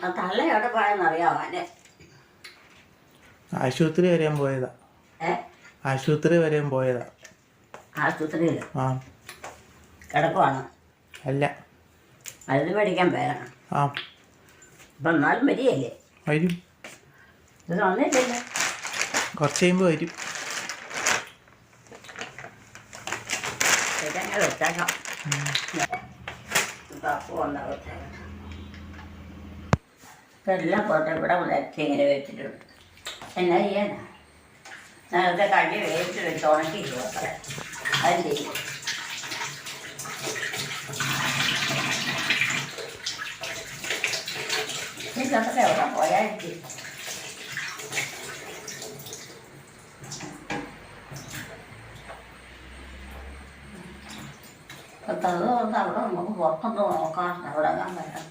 ആ തള്ള എവിടെ പോയെന്നറിയാമോ എൻ്റെ? ആശുപത്രി വരെയും പോയതാ. ആശുപത്രി വരെയും പോയതാ. ആശുപത്രിയിൽ ആ കിടക്കുവാണ്. അല്ല, മരുന്ന് മേടിക്കാൻ പേരാണ്. ആ അപ്പം എന്നാലും വരികയല്ലേ? വരും. ഇത് വന്നിട്ടില്ല. കുറച്ച് കഴിയുമ്പോൾ വരും. ഇതങ്ങനെ വെച്ചേക്കാം. തപ്പ് വന്നാൽ വെച്ചേക്കാം. ഇതെല്ലാം പോട്ടെ. ഇവിടെ വരച്ച് ഇങ്ങനെ വെച്ചിട്ടുണ്ട്. എന്നാ ചെയ്യാനാ? നേരത്തെ കടി വേവിച്ച് വെച്ച് ഉണക്കിയിട്ട് വെക്കാം. അത് ചെയ്യും. ഇതൊക്കെ എവിടെ പോയായിരിക്കും? അപ്പം അത് കൊണ്ട് അവിടെ നമുക്ക് പുറത്തൊന്ന് നോക്കാം. അവിടെ ഞാൻ വരാം.